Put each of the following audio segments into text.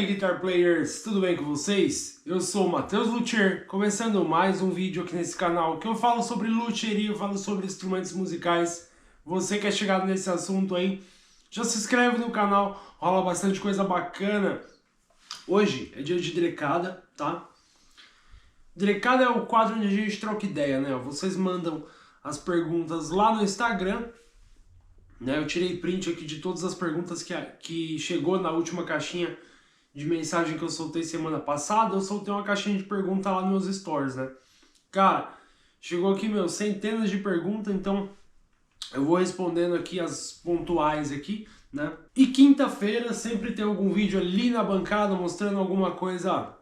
aí, Guitar Players, tudo bem com vocês? Eu sou o Matheus Luthier, começando mais um vídeo aqui nesse canal que eu falo sobre luthieria, eu falo sobre instrumentos musicais. Você que é chegado nesse assunto aí, já se inscreve no canal, rola bastante coisa bacana. Hoje é dia de Drecada, tá? Drecada é o quadro onde a gente troca ideia, né? Vocês mandam as perguntas lá no Instagram, né? Eu tirei print aqui de todas as perguntas que chegou na última caixinha de mensagem que eu soltei semana passada. Eu soltei uma caixinha de perguntas lá nos meus stories, né? Cara, chegou aqui, centenas de perguntas, então eu vou respondendo aqui as pontuais aqui, né? E quinta-feira sempre tem algum vídeo ali na bancada mostrando alguma coisa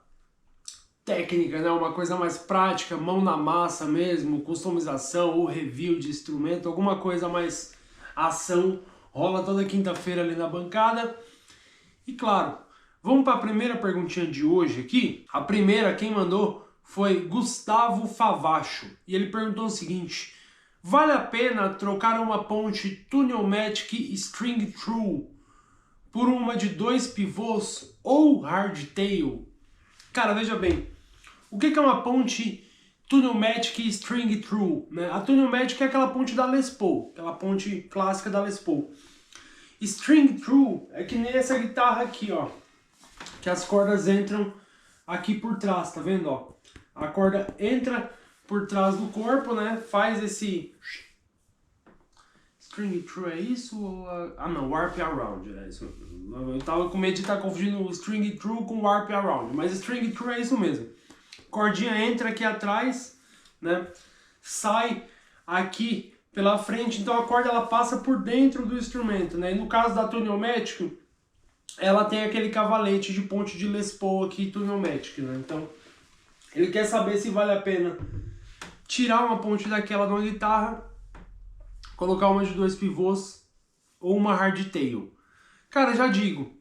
técnica, né? Uma coisa mais prática, mão na massa mesmo, customização ou review de instrumento, alguma coisa mais ação, rola toda quinta-feira ali na bancada. E claro, vamos para a primeira perguntinha de hoje aqui. A primeira, quem mandou, foi Gustavo Favacho. E ele perguntou o seguinte: vale a pena trocar uma ponte Tuneumatic String True por uma de 2 pivôs ou hardtail? Cara, veja bem, o que é uma ponte Tuneumatic String True, né? A Tuneumatic é aquela ponte da Les Paul, aquela ponte clássica da Les Paul. String True é que nem essa guitarra aqui, ó, que as cordas entram aqui por trás, tá vendo, ó? A corda entra por trás do corpo, né? Faz esse String True, é isso? Ah não, Warp Around, é isso. Eu tava com medo de estar confundindo o String True com Warp Around, mas String True é isso mesmo. Cordinha entra aqui atrás, né? Sai aqui pela frente, então a corda ela passa por dentro do instrumento, né? E no caso da Tuneumatic, ela tem aquele cavalete de ponte de Les Paul aqui, Tuneumatic, né? Então, ele quer saber se vale a pena tirar uma ponte daquela de uma guitarra, colocar uma de 2 pivôs ou uma hardtail. Cara, já digo,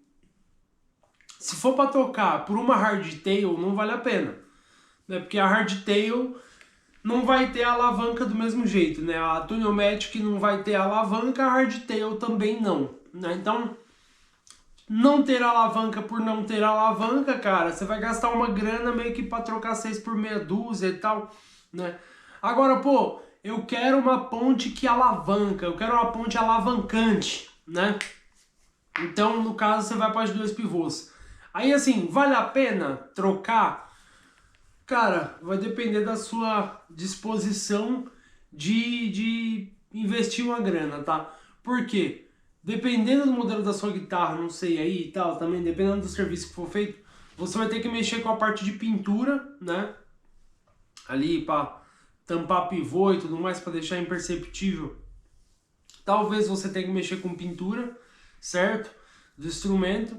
se for para tocar por uma hardtail, não vale a pena, né? Porque a hardtail não vai ter a alavanca do mesmo jeito, né? A Tuneumatic não vai ter a alavanca, a hardtail também não, né? Então, não ter alavanca por não ter alavanca, cara, você vai gastar uma grana meio que para trocar 6 por meia dúzia e tal, né? Agora, pô, eu quero uma ponte que alavanca, eu quero uma ponte alavancante, né? Então, no caso, você vai para as 2 pivôs. Aí, assim, vale a pena trocar? Cara, vai depender da sua disposição de investir uma grana, tá? Por quê? Dependendo do modelo da sua guitarra, não sei aí e tal, também dependendo do serviço que for feito, você vai ter que mexer com a parte de pintura, né? Ali para tampar pivô e tudo mais, para deixar imperceptível. Talvez você tenha que mexer com pintura, certo? Do instrumento.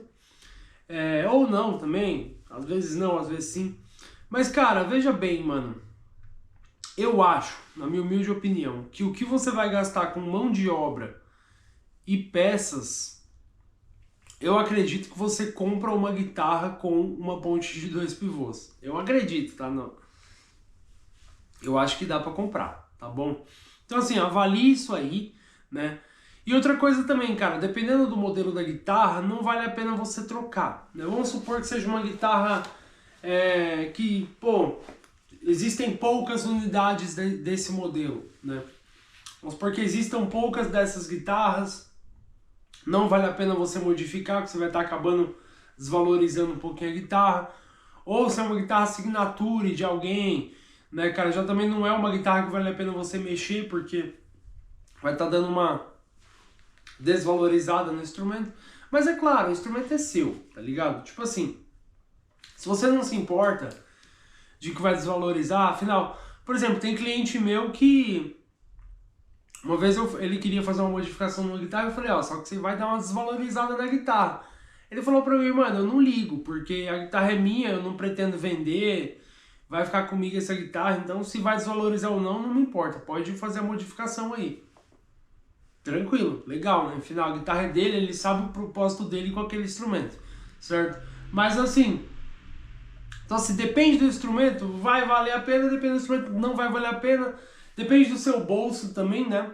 Ou não também, às vezes não, às vezes sim. Mas, cara, veja bem, mano, eu acho, na minha humilde opinião, que o que você vai gastar com mão de obra e peças, eu acredito que você compra uma guitarra com uma ponte de 2 pivôs. Eu acredito, tá? Não. Eu acho que dá pra comprar, tá bom? Então, assim, avalie isso aí, né? E outra coisa também, cara, dependendo do modelo da guitarra, não vale a pena você trocar, né? Vamos supor que seja uma guitarra que, pô, existem poucas unidades desse modelo, né? Vamos supor que existam poucas dessas guitarras, não vale a pena você modificar, porque você vai estar acabando desvalorizando um pouquinho a guitarra. Ou se é uma guitarra signature de alguém, né, cara, já também não é uma guitarra que vale a pena você mexer, porque vai estar dando uma desvalorizada no instrumento. Mas é claro, o instrumento é seu, tá ligado? Tipo assim, se você não se importa de que vai desvalorizar, afinal, por exemplo, tem cliente meu que uma vez ele queria fazer uma modificação numa guitarra, eu falei, ó, só que você vai dar uma desvalorizada na guitarra. Ele falou pra mim, mano, eu não ligo, porque a guitarra é minha, eu não pretendo vender, vai ficar comigo essa guitarra, então se vai desvalorizar ou não, não me importa, pode fazer a modificação aí. Tranquilo, legal, né? Afinal, a guitarra é dele, ele sabe o propósito dele com aquele instrumento, certo? Mas assim, então se depende do instrumento, vai valer a pena, depende do instrumento, não vai valer a pena, depende do seu bolso também, né?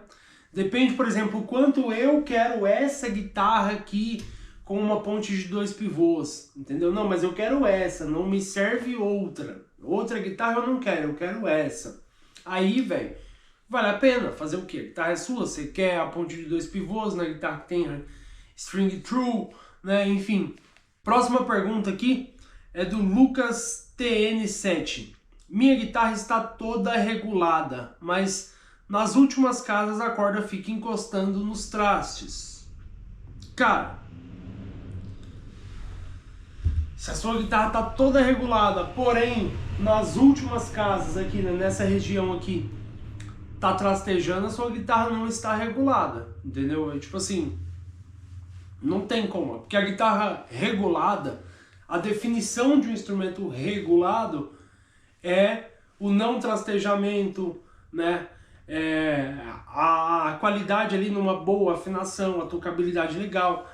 Depende, por exemplo, o quanto eu quero essa guitarra aqui com uma ponte de 2 pivôs, entendeu? Não, mas eu quero essa, não me serve outra. Outra guitarra eu não quero, eu quero essa. Aí, velho, vale a pena fazer o quê? A guitarra é sua, você quer a ponte de 2 pivôs na guitarra que tem string true, né? Enfim. Próxima pergunta aqui é do Lucas TN7. Minha guitarra está toda regulada, mas nas últimas casas a corda fica encostando nos trastes. Cara, se a sua guitarra está toda regulada, porém nas últimas casas aqui, né, nessa região aqui, tá trastejando, a sua guitarra não está regulada, entendeu? É tipo assim, não tem como, porque a guitarra regulada, a definição de um instrumento regulado é o não trastejamento, né? A qualidade ali numa boa afinação, a tocabilidade legal.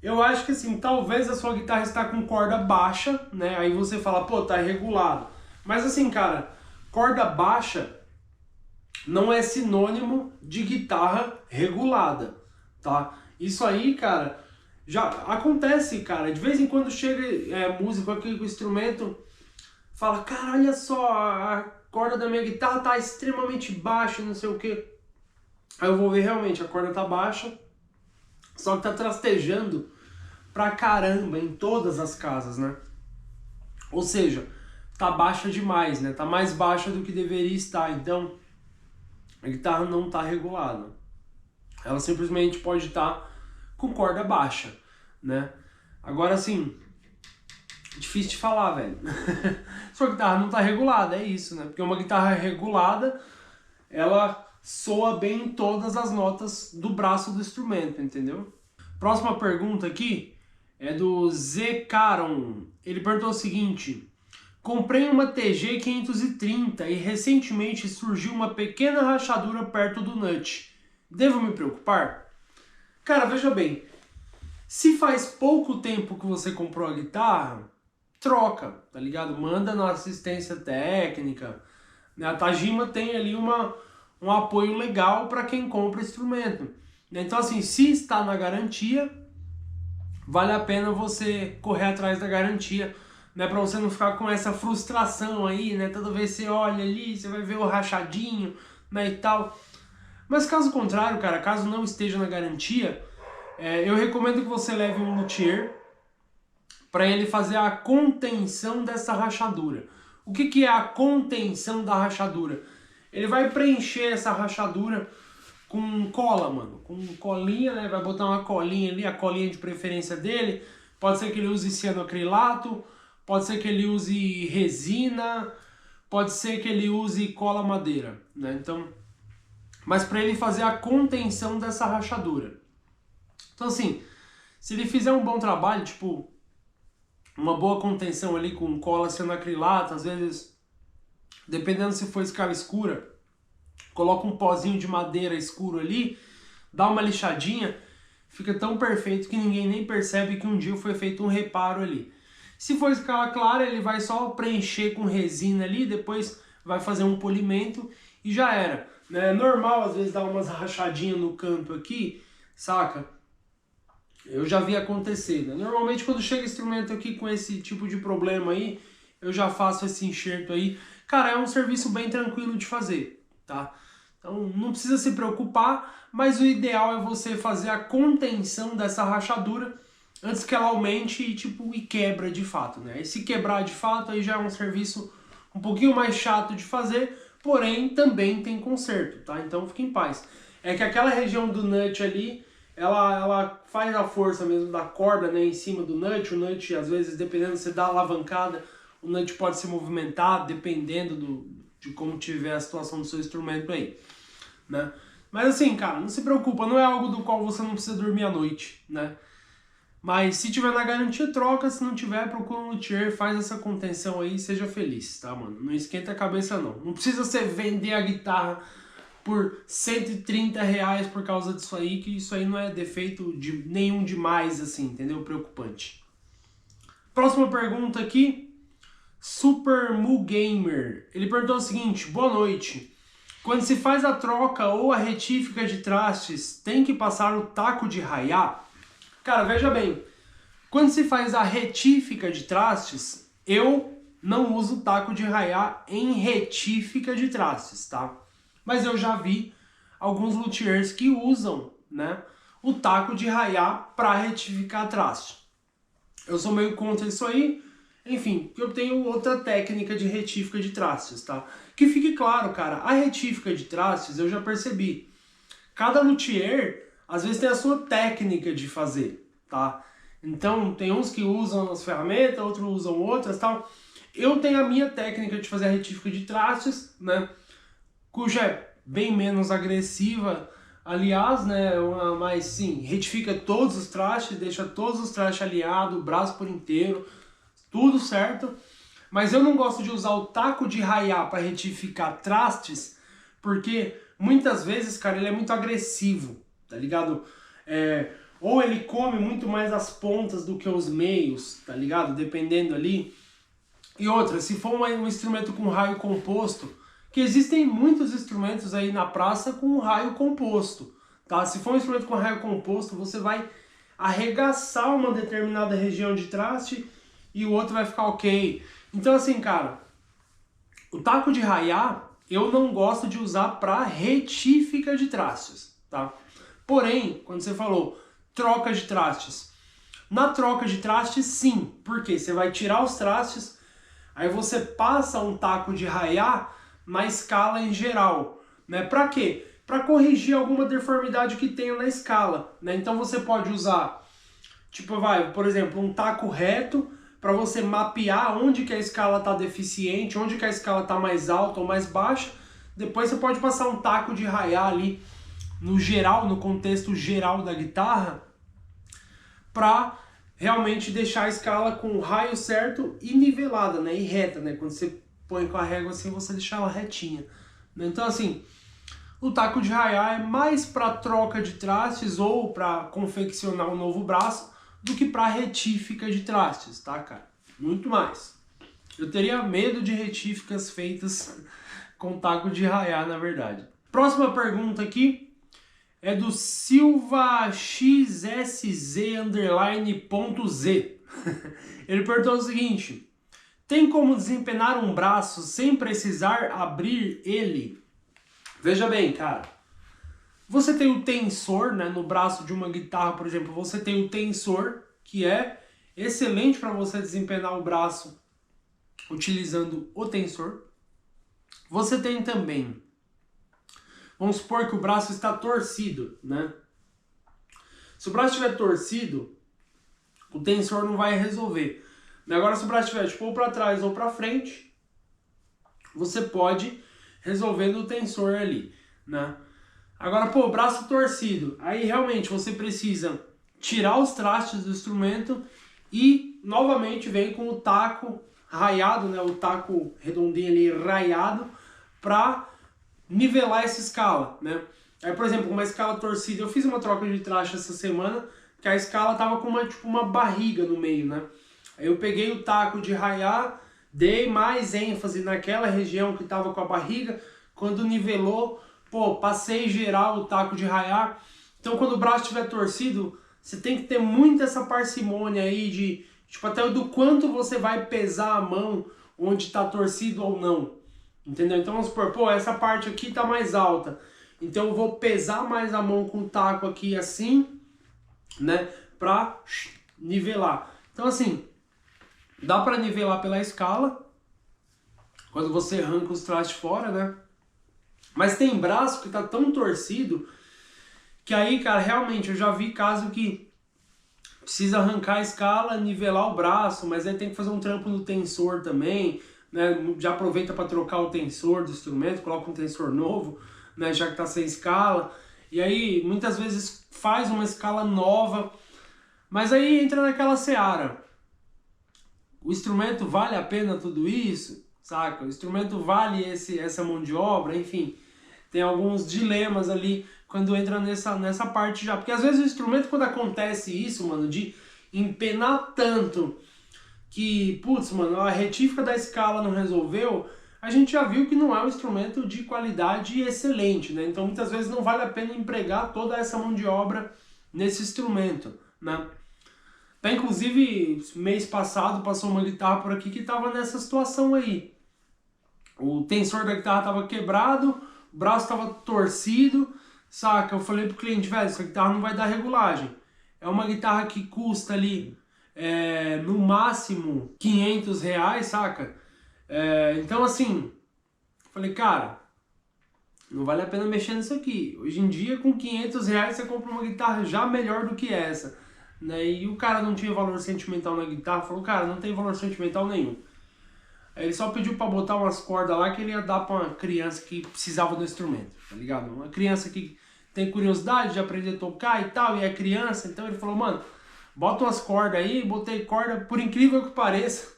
Eu acho que assim, talvez a sua guitarra está com corda baixa, né? Aí você fala, pô, tá regulado. Mas assim, cara, corda baixa não é sinônimo de guitarra regulada, tá? Isso aí, cara, já acontece, cara. De vez em quando chega músico aqui com o instrumento, fala, cara, olha só, a corda da minha guitarra tá extremamente baixa, não sei o que. Aí eu vou ver realmente, a corda tá baixa, só que tá trastejando pra caramba em todas as casas, né? Ou seja, tá baixa demais, né? Tá mais baixa do que deveria estar, então a guitarra não tá regulada. Ela simplesmente pode estar com corda baixa, né? Agora assim, difícil de falar, velho. Sua guitarra não tá regulada, é isso, né? Porque uma guitarra regulada, ela soa bem em todas as notas do braço do instrumento, entendeu? Próxima pergunta aqui é do Z Caron. Ele perguntou o seguinte: comprei uma TG 530 e recentemente surgiu uma pequena rachadura perto do nut. Devo me preocupar? Cara, veja bem, se faz pouco tempo que você comprou a guitarra, troca, tá ligado? Manda na assistência técnica. A Tajima tem ali um apoio legal para quem compra instrumento. Então assim, se está na garantia, vale a pena você correr atrás da garantia, né, para você não ficar com essa frustração aí, né? Toda vez que você olha ali, você vai ver o rachadinho, né, e tal. Mas caso contrário, cara, caso não esteja na garantia, eu recomendo que você leve um luthier para ele fazer a contenção dessa rachadura. O que é a contenção da rachadura? Ele vai preencher essa rachadura com cola, mano, com colinha, né? Vai botar uma colinha ali, a colinha de preferência dele. Pode ser que ele use cianoacrilato, pode ser que ele use resina, pode ser que ele use cola madeira, né? Então, mas para ele fazer a contenção dessa rachadura. Então assim, se ele fizer um bom trabalho, tipo uma boa contenção ali com cola cianoacrilato, às vezes, dependendo se for escala escura, coloca um pozinho de madeira escuro ali, dá uma lixadinha, fica tão perfeito que ninguém nem percebe que um dia foi feito um reparo ali. Se for escala clara, ele vai só preencher com resina ali, depois vai fazer um polimento e já era. É normal às vezes dar umas rachadinhas no canto aqui, saca? Eu já vi acontecer, né? Normalmente quando chega instrumento aqui com esse tipo de problema aí, eu já faço esse enxerto aí. Cara, é um serviço bem tranquilo de fazer, tá? Então não precisa se preocupar, mas o ideal é você fazer a contenção dessa rachadura antes que ela aumente e quebra de fato, né? E se quebrar de fato, aí já é um serviço um pouquinho mais chato de fazer, porém também tem conserto, tá? Então fique em paz. É que aquela região do nut ali, ela faz a força mesmo da corda, né, em cima do nut. O nut, às vezes, dependendo se você dá a alavancada, o nut pode se movimentar, dependendo de como tiver a situação do seu instrumento aí, né? Mas assim, cara, não se preocupa, não é algo do qual você não precisa dormir à noite, né? Mas se tiver na garantia, troca. Se não tiver, procura um luthier, faz essa contenção aí e seja feliz, tá, mano? Não esquenta a cabeça, não. Não precisa você vender a guitarra por R$130 por causa disso aí, que isso aí não é defeito nenhum demais, assim, entendeu? Preocupante. Próxima pergunta aqui, Super Mu Gamer. Ele perguntou o seguinte: boa noite. Quando se faz a troca ou a retífica de trastes, tem que passar o taco de raiar? Cara, veja bem, Quando se faz a retífica de trastes, eu não uso taco de raiar em retífica de trastes, tá? Mas eu já vi alguns luthiers que usam, né, o taco de raiar para retificar traste. Eu sou meio contra isso aí, enfim, eu tenho outra técnica de retífica de trastes, tá? Que fique claro, cara, a retífica de trastes eu já percebi. Cada luthier, às vezes, tem a sua técnica de fazer, tá? Então, tem uns que usam as ferramentas, outros usam outras, tal. Eu tenho a minha técnica de fazer a retífica de trastes, né? Cuja é bem menos agressiva, aliás, né? Mas sim, retifica todos os trastes, deixa todos os trastes alinhados, o braço por inteiro, tudo certo. Mas eu não gosto de usar o taco de raiar para retificar trastes, porque muitas vezes, cara, ele é muito agressivo, tá ligado? Ou ele come muito mais as pontas do que os meios, tá ligado? Dependendo ali. E outra, se for um instrumento com raio composto, que existem muitos instrumentos aí na praça com raio composto, tá? Se for um instrumento com raio composto, você vai arregaçar uma determinada região de traste e o outro vai ficar ok. Então assim, cara, o taco de raiar eu não gosto de usar para retífica de trastes, tá? Porém, quando você falou troca de trastes, na troca de trastes sim, porque você vai tirar os trastes, aí você passa um taco de raiar na escala em geral, né? Para quê? Para corrigir alguma deformidade que tenha na escala, né? Então você pode usar, tipo, por exemplo, um taco reto para você mapear onde que a escala está deficiente, onde que a escala está mais alta ou mais baixa. Depois você pode passar um taco de raiar ali no geral, no contexto geral da guitarra, para realmente deixar a escala com o raio certo e nivelada, né? E reta, né? Quando você põe com a régua assim, você deixa ela retinha. Então assim, o taco de raiar é mais para troca de trastes ou para confeccionar um novo braço do que para retífica de trastes, tá, cara? Muito mais. Eu teria medo de retíficas feitas com taco de raiar, na verdade. Próxima pergunta aqui é do Silva XSZ_.z. Ele perguntou o seguinte: tem como desempenar um braço sem precisar abrir ele? Veja bem, cara. Você tem o tensor, né, no braço de uma guitarra, por exemplo, você tem o tensor, que é excelente para você desempenar o braço utilizando o tensor. Você tem também, vamos supor que o braço está torcido, né? Se o braço estiver torcido, o tensor não vai resolver. Agora, se o braço estiver tipo, ou para trás ou para frente, você pode resolver no tensor ali, né? Agora, pô, braço torcido, aí realmente você precisa tirar os trastes do instrumento e novamente vem com o taco raiado, né? O taco redondinho ali raiado para nivelar essa escala, né? Aí, por exemplo, uma escala torcida, eu fiz uma troca de traste essa semana, que a escala tava com uma barriga no meio, né? Aí eu peguei o taco de raiar, dei mais ênfase naquela região que tava com a barriga, quando nivelou, pô, passei geral o taco de raiar. Então quando o braço estiver torcido, você tem que ter muito essa parcimônia aí de, tipo, até do quanto você vai pesar a mão onde tá torcido ou não. Entendeu? Então vamos supor, pô, essa parte aqui tá mais alta. Então eu vou pesar mais a mão com o taco aqui assim, né, pra nivelar. Então assim, dá pra nivelar pela escala, quando você arranca os trastes fora, né? Mas tem braço que tá tão torcido, que aí, cara, realmente, eu já vi caso que precisa arrancar a escala, nivelar o braço, mas aí tem que fazer um trampo no tensor também, né? Já aproveita para trocar o tensor do instrumento, coloca um tensor novo, né? Já que tá sem escala. E aí, muitas vezes, faz uma escala nova, mas aí entra naquela seara. O instrumento vale a pena tudo isso? Saca? O instrumento vale essa mão de obra? Enfim, tem alguns dilemas ali quando entra nessa parte já. Porque às vezes o instrumento, quando acontece isso, mano, de empenar tanto que, putz, mano, a retífica da escala não resolveu, a gente já viu que não é um instrumento de qualidade excelente, né? Então muitas vezes não vale a pena empregar toda essa mão de obra nesse instrumento, né? Até inclusive, mês passado passou uma guitarra por aqui que tava nessa situação aí. O tensor da guitarra tava quebrado, o braço tava torcido, saca? Eu falei pro cliente, velho, essa guitarra não vai dar regulagem. É uma guitarra que custa ali, no máximo, R$500, saca? Então assim, falei, cara, não vale a pena mexer nisso aqui. Hoje em dia, com R$500 você compra uma guitarra já melhor do que essa. Né? E o cara não tinha valor sentimental na guitarra, falou, cara, não tem valor sentimental nenhum. Aí ele só pediu pra botar umas cordas lá que ele ia dar pra uma criança que precisava do instrumento, tá ligado? Uma criança que tem curiosidade de aprender a tocar e tal, e é criança, então ele falou, mano, bota umas cordas aí, botei corda, por incrível que pareça,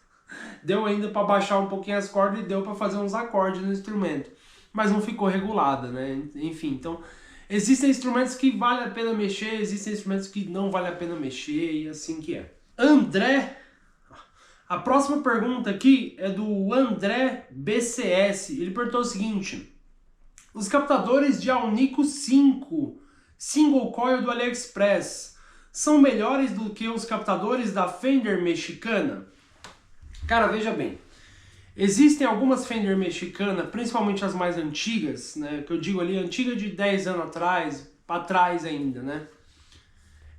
deu ainda pra baixar um pouquinho as cordas e deu pra fazer uns acordes no instrumento. Mas não ficou regulada, né? Enfim, então existem instrumentos que vale a pena mexer, existem instrumentos que não vale a pena mexer e assim que é. André, a próxima pergunta aqui é do André BCS. Ele perguntou o seguinte: os captadores de Alnico 5 Single Coil do AliExpress são melhores do que os captadores da Fender mexicana? Cara, veja bem. Existem algumas Fender mexicana, principalmente as mais antigas, né, que eu digo ali, antiga de 10 anos atrás, para trás ainda, né?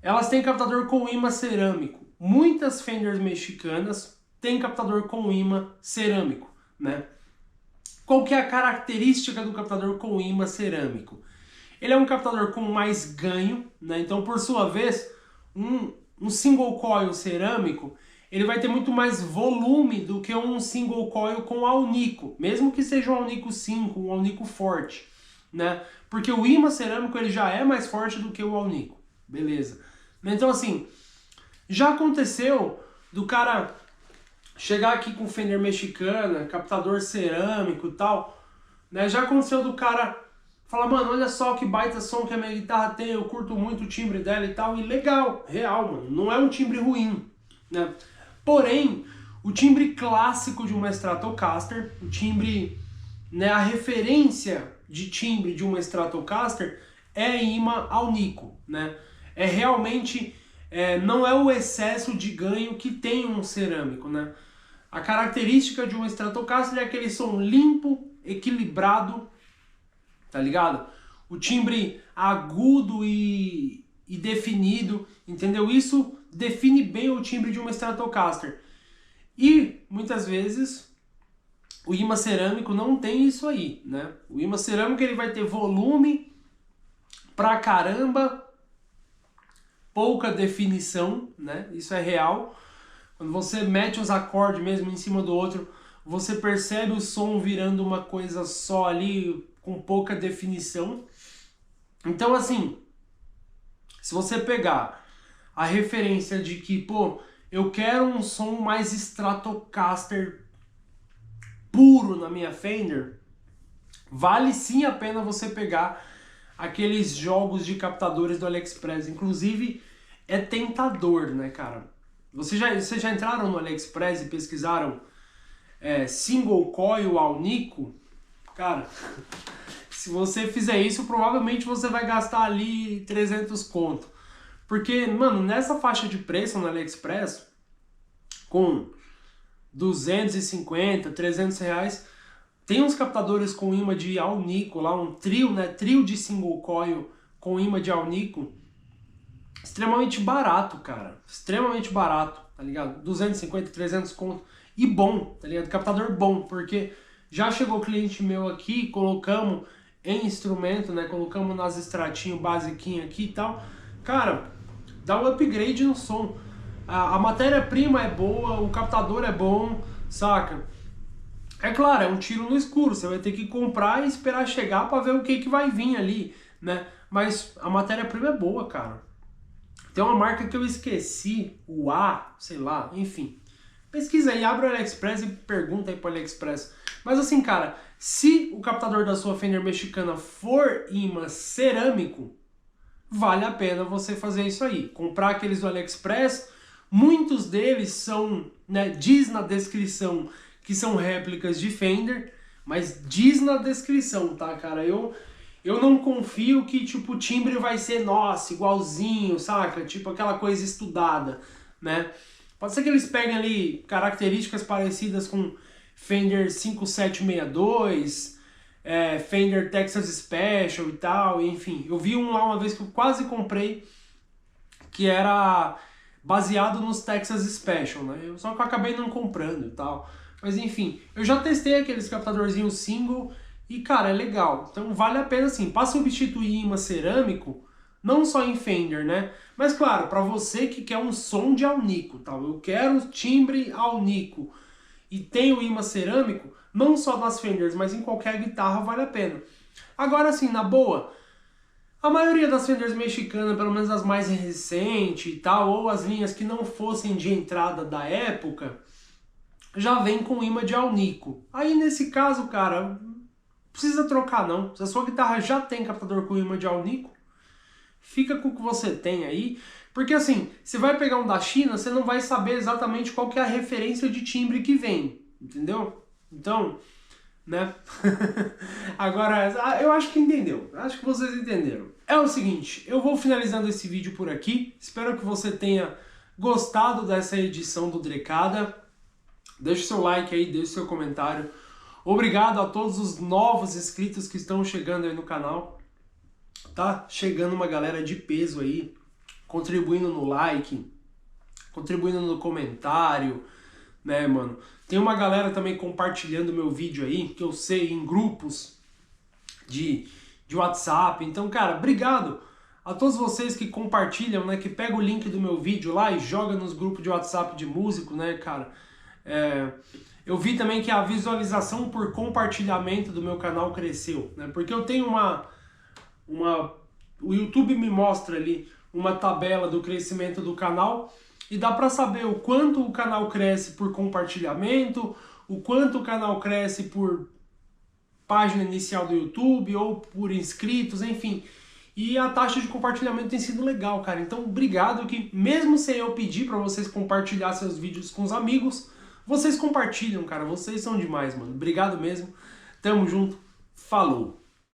Elas têm captador com imã cerâmico. Muitas Fenders mexicanas têm captador com imã cerâmico, né? Qual que é a característica do captador com imã cerâmico? Ele é um captador com mais ganho, né? Então, por sua vez, um single coil cerâmico, ele vai ter muito mais volume do que um single coil com Alnico, mesmo que seja um Alnico 5, um Alnico forte, né? Porque o imã cerâmico ele já é mais forte do que o Alnico, beleza? Então assim, já aconteceu do cara chegar aqui com Fender mexicana, captador cerâmico e tal, né? Já aconteceu do cara falar, mano, olha só que baita som que a minha guitarra tem, eu curto muito o timbre dela e tal, e legal, real, mano, não é um timbre ruim, né? Porém, o timbre clássico de uma Stratocaster, o timbre, né, a referência de timbre de uma Stratocaster é imã Alnico, né? É realmente, não é o excesso de ganho que tem um cerâmico, né? A característica de uma Stratocaster é aquele som limpo, equilibrado, tá ligado? O timbre agudo e definido, entendeu? Isso define bem o timbre de uma Stratocaster. E, muitas vezes, o imã cerâmico não tem isso aí, né? O imã cerâmico ele vai ter volume pra caramba, pouca definição, né? Isso é real. Quando você mete os acordes mesmo em cima do outro, você percebe o som virando uma coisa só ali, com pouca definição. Então, assim, se você pegar a referência de que, pô, eu quero um som mais Stratocaster puro na minha Fender, vale sim a pena você pegar aqueles jogos de captadores do AliExpress. Inclusive, é tentador, né, cara? Vocês já entraram no AliExpress e pesquisaram single coil Alnico? Cara, se você fizer isso, provavelmente você vai gastar ali 300 conto. Porque, mano, nessa faixa de preço no AliExpress, com 250, 300 reais, tem uns captadores com imã de Alnico lá, um trio, né? Trio de single coil com imã de Alnico. Extremamente barato, cara. Extremamente barato, tá ligado? 250, 300 conto. E bom, tá ligado? Captador bom, porque já chegou cliente meu aqui, colocamos em instrumento, né? Colocamos nas extratinhos basiquinho aqui e tal. Cara, dá um upgrade no som. A matéria-prima é boa, o captador é bom, saca? É claro, é um tiro no escuro, você vai ter que comprar e esperar chegar pra ver o que vai vir ali, né? Mas a matéria-prima é boa, cara. Tem uma marca que eu esqueci, o A, sei lá, enfim. Pesquisa aí, abre o AliExpress e pergunta aí pro AliExpress. Mas assim, cara, se o captador da sua Fender mexicana for imã cerâmico, vale a pena você fazer isso aí. Comprar aqueles do AliExpress, muitos deles são, né, diz na descrição que são réplicas de Fender, mas diz na descrição, tá, cara? Eu não confio que, tipo, o timbre vai ser, nossa, igualzinho, saca? Tipo, aquela coisa estudada. né? Pode ser que eles peguem ali características parecidas com Fender 5762, Fender Texas Special e tal, enfim. Eu vi um lá uma vez que eu quase comprei, que era baseado nos Texas Special, né? Só que eu acabei não comprando e tal. Mas enfim, eu já testei aqueles captadorzinhos single e, cara, é legal. Então vale a pena, assim, para substituir imã cerâmico, não só em Fender, né? Mas claro, para você que quer um som de alnico, tal, eu quero timbre alnico e tem o imã cerâmico, não só nas Fenders, mas em qualquer guitarra vale a pena. Agora, assim, na boa, a maioria das Fenders mexicanas, pelo menos as mais recentes e tal, ou as linhas que não fossem de entrada da época, já vem com imã de alnico. Aí nesse caso, cara, não precisa trocar não. Se a sua guitarra já tem captador com imã de alnico, fica com o que você tem aí. Porque assim, você vai pegar um da China, você não vai saber exatamente qual que é a referência de timbre que vem, entendeu? Então, né? Agora, eu acho que entendeu. Acho que vocês entenderam. É o seguinte, eu vou finalizando esse vídeo por aqui. Espero que você tenha gostado dessa edição do Drecada. Deixe seu like aí, deixe seu comentário. Obrigado a todos os novos inscritos que estão chegando aí no canal. Tá chegando uma galera de peso aí, contribuindo no like, contribuindo no comentário, né, mano? Tem uma galera também compartilhando meu vídeo aí, que eu sei, em grupos de WhatsApp. Então, cara, obrigado a todos vocês que compartilham, né, que pegam o link do meu vídeo lá e joga nos grupos de WhatsApp de músico, né, cara? Eu vi também que a visualização por compartilhamento do meu canal cresceu, né? Porque eu tenho o YouTube me mostra ali uma tabela do crescimento do canal e dá para saber o quanto o canal cresce por compartilhamento, o quanto o canal cresce por página inicial do YouTube ou por inscritos, enfim. E a taxa de compartilhamento tem sido legal, cara. Então, obrigado que mesmo sem eu pedir para vocês compartilhar seus vídeos com os amigos, vocês compartilham, cara. Vocês são demais, mano. Obrigado mesmo. Tamo junto. Falou.